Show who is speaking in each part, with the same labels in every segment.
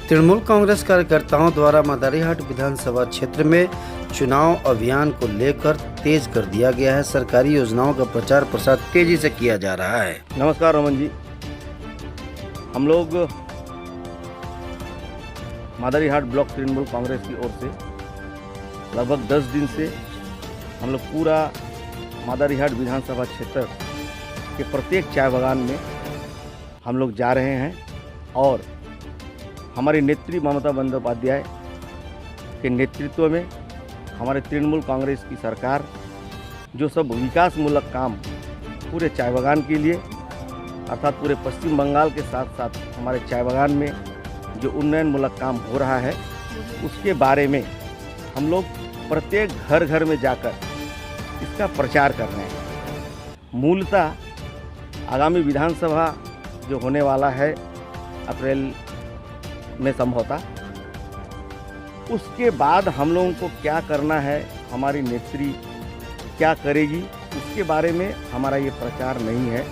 Speaker 1: तृणमूल कांग्रेस कार्यकर्ताओं द्वारा मदारीहाट विधानसभा क्षेत्र में चुनाव अभियान को लेकर तेज कर दिया गया है। सरकारी योजनाओं का प्रचार प्रसार तेजी से किया जा रहा है।
Speaker 2: नमस्कार रमन जी, हम लोग मदारीहाट ब्लॉक तृणमूल कांग्रेस की ओर से लगभग 10 दिन से हम लोग पूरा मदारीहाट विधानसभा क्षेत्र के प्रत्येक चाय बागान में हम लोग जा रहे हैं और हमारी नेत्री ममता बंदोपाध्याय के नेतृत्व में हमारे तृणमूल कांग्रेस की सरकार जो सब विकासमूलक काम पूरे चाय बागान के लिए अर्थात पूरे पश्चिम बंगाल के साथ साथ हमारे चाय बागान में जो उन्नयनमूलक काम हो रहा है उसके बारे में हम लोग प्रत्येक घर घर में जाकर इसका प्रचार कर रहे हैं। मूलतः आगामी विधानसभा जो होने वाला है अप्रैल में संभवतः, उसके बाद हम लोगों को क्या करना है, हमारी नेत्री क्या करेगी, उसके बारे में हमारा ये प्रचार नहीं है।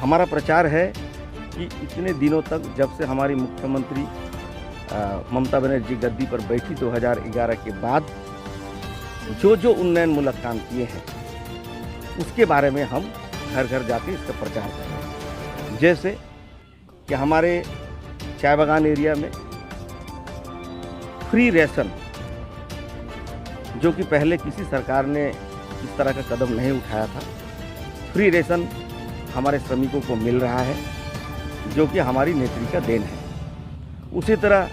Speaker 2: हमारा प्रचार है कि इतने दिनों तक जब से हमारी मुख्यमंत्री ममता बनर्जी गद्दी पर बैठी 2011 के बाद जो उन्नयनमूलक काम किए हैं उसके बारे में हम घर घर जाके इसका प्रचार कर रहे हैं। जैसे कि हमारे चाय बागान एरिया में फ्री रेशन, जो कि पहले किसी सरकार ने इस तरह का कदम नहीं उठाया था, फ्री रेशन हमारे श्रमिकों को मिल रहा है जो कि हमारी नेत्री का देन है। उसी तरह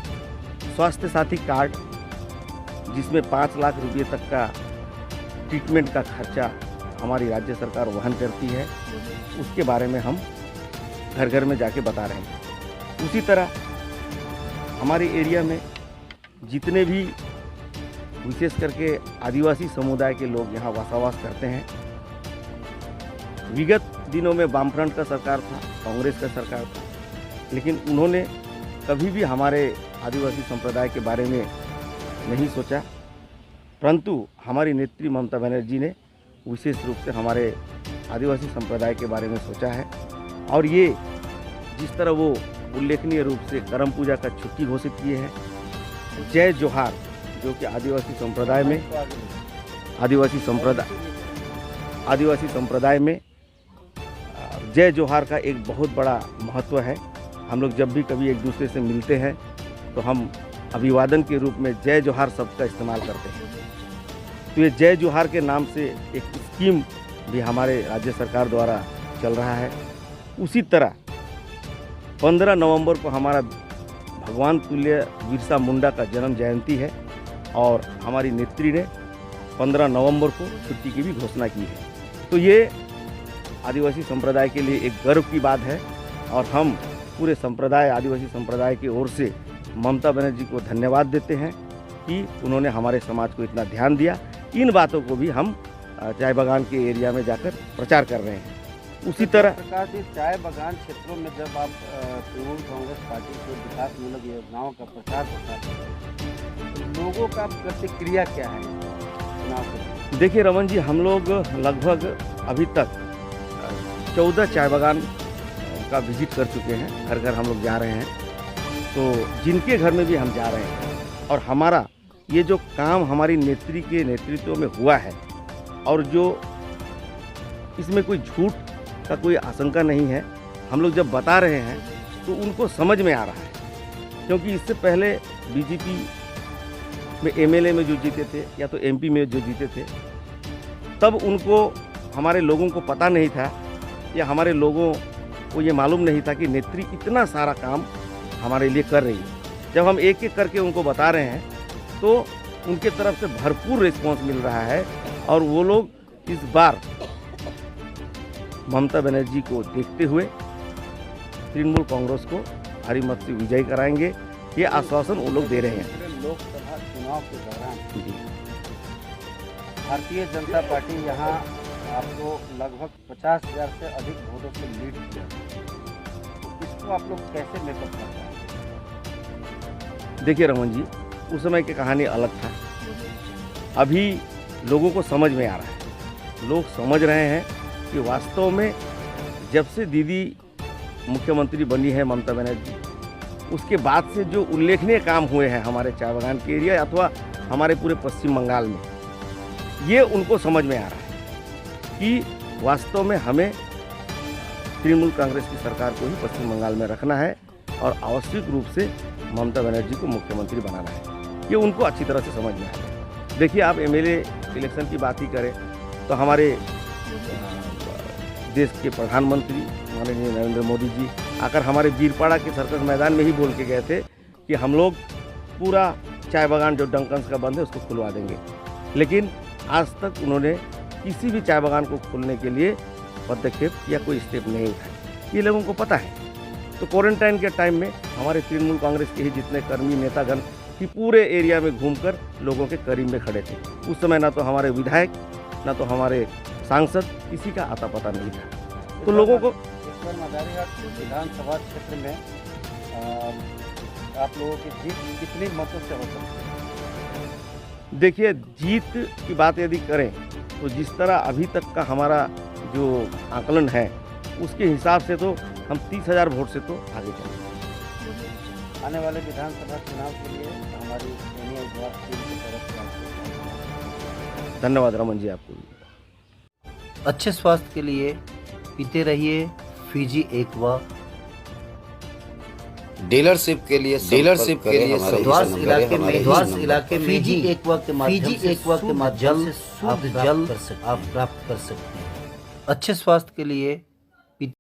Speaker 2: स्वास्थ्य साथी कार्ड जिसमें 5 लाख रुपये तक का ट्रीटमेंट का खर्चा हमारी राज्य सरकार वहन करती है, उसके बारे में हम घर घर में जाके बता रहे हैं। उसी तरह हमारे एरिया में जितने भी विशेष करके आदिवासी समुदाय के लोग यहाँ वासावास करते हैं, विगत दिनों में वामफ्रंट का सरकार था, कांग्रेस का सरकार था, लेकिन उन्होंने कभी भी हमारे आदिवासी संप्रदाय के बारे में नहीं सोचा, परंतु हमारी नेत्री ममता बनर्जी ने विशेष रूप से हमारे आदिवासी संप्रदाय के बारे में सोचा है। और ये जिस तरह वो उल्लेखनीय रूप से करम पूजा का छुट्टी घोषित किए हैं, जय जोहार जो कि आदिवासी संप्रदाय में जय जोहार का एक बहुत बड़ा महत्व है। हम लोग जब भी कभी एक दूसरे से मिलते हैं तो हम अभिवादन के रूप में जय जोहार शब्द का इस्तेमाल करते हैं। तो ये जय जोहार के नाम से एक स्कीम भी हमारे राज्य सरकार द्वारा चल रहा है। उसी तरह 15 नवंबर को हमारा भगवान तुल्य बिरसा मुंडा का जन्म जयंती है और हमारी नेत्री ने 15 नवंबर को छुट्टी की भी घोषणा की है। तो ये आदिवासी संप्रदाय के लिए एक गर्व की बात है और हम पूरे संप्रदाय आदिवासी संप्रदाय की ओर से ममता बनर्जी को धन्यवाद देते हैं कि उन्होंने हमारे समाज को इतना ध्यान दिया। इन बातों को भी हम चाय बागान के एरिया में जाकर प्रचार कर रहे हैं। उसी तरह
Speaker 1: प्रकार से चाय बागान क्षेत्रों में जब आप तृणमूल कांग्रेस पार्टी के विकासमूलक योजनाओं का प्रचार प्रसार करते हैं, तो लोगों का प्रतिक्रिया क्या है चुनाव को?
Speaker 2: देखिए रमन जी, हम लोग लगभग अभी तक 14 चाय बागान का विजिट कर चुके हैं। घर घर हम लोग जा रहे हैं, तो जिनके घर में भी हम जा रहे हैं और हमारा ये जो काम हमारी नेत्री के नेतृत्व में हुआ है और जो इसमें कोई झूठ का कोई आशंका नहीं है, हम लोग जब बता रहे हैं तो उनको समझ में आ रहा है। क्योंकि इससे पहले बीजेपी में एमएलए में जो जीते थे या तो एमपी में जो जीते थे, तब उनको हमारे लोगों को पता नहीं था या हमारे लोगों को ये मालूम नहीं था कि नेत्री इतना सारा काम हमारे लिए कर रही है। जब हम एक एक करके उनको बता रहे हैं तो उनके तरफ से भरपूर रिस्पांस मिल रहा है और वो लोग इस बार ममता बनर्जी को देखते हुए तृणमूल कांग्रेस को भारी मत से विजयी कराएंगे, ये आश्वासन वो लोग दे रहे हैं।
Speaker 1: लोकसभा चुनाव के दौरान भारतीय जनता पार्टी यहाँ आपको लगभग 50,000 से अधिक वोटों से लीड किया, तो इसको आप लोग कैसे मेकअप करते हैं?
Speaker 2: देखिए रमन जी, उस समय की कहानी अलग था, अभी लोगों को समझ में आ रहा है। लोग समझ रहे हैं कि वास्तव में जब से दीदी मुख्यमंत्री बनी है ममता बनर्जी, उसके बाद से जो उल्लेखनीय काम हुए हैं हमारे चाय बागान के एरिया अथवा हमारे पूरे पश्चिम बंगाल में, ये उनको समझ में आ रहा है कि वास्तव में हमें तृणमूल कांग्रेस की सरकार को ही पश्चिम बंगाल में रखना है और आवश्यक रूप से ममता बनर्जी को मुख्यमंत्री बनाना है। ये उनको अच्छी तरह से समझ में आ रहा है। देखिए, आप एमएलए इलेक्शन की बात ही करें तो हमारे देश के प्रधानमंत्री माननीय नरेंद्र मोदी जी आकर हमारे बीरपाड़ा के सर्कस मैदान में ही बोल के गए थे कि हम लोग पूरा चाय बागान जो डंकन्स का बंद है उसको खुलवा देंगे, लेकिन आज तक उन्होंने किसी भी चाय बागान को खोलने के लिए पदक्षेप या कोई स्टेप नहीं उठाया। ये लोगों को पता है। तो क्वारंटाइन के टाइम में हमारे तृणमूल कांग्रेस के ही जितने कर्मी नेतागण कि पूरे एरिया में घूमकर लोगों के करीब में खड़े थे। उस समय ना तो हमारे विधायक ना तो हमारे सांसद किसी का आता पता नहीं था। तो लोगों को
Speaker 1: इस बार मदारीघाट विधानसभा क्षेत्र में आप लोगों की जीत कितनी मतों से हो सकती है?
Speaker 2: देखिए, जीत की बात यदि करें तो जिस तरह अभी तक का हमारा जो आकलन है उसके हिसाब से तो हम 30,000 वोट से तो आगे चलेंगे।
Speaker 1: आने वाले विधानसभा चुनाव के लिए हमारी एनिया विभाग टीम की तरफ से आपको
Speaker 2: धन्यवाद रमन जी आपको।
Speaker 3: अच्छे स्वास्थ्य के लिए पीते रहिए फीजी एक्वा।
Speaker 4: डीलरशिप के लिए
Speaker 3: द्वास इलाके में फीजी एक्वा के माध्यम से शुद्ध जल आप प्राप्त कर सकते हैं। अच्छे स्वास्थ्य के लिए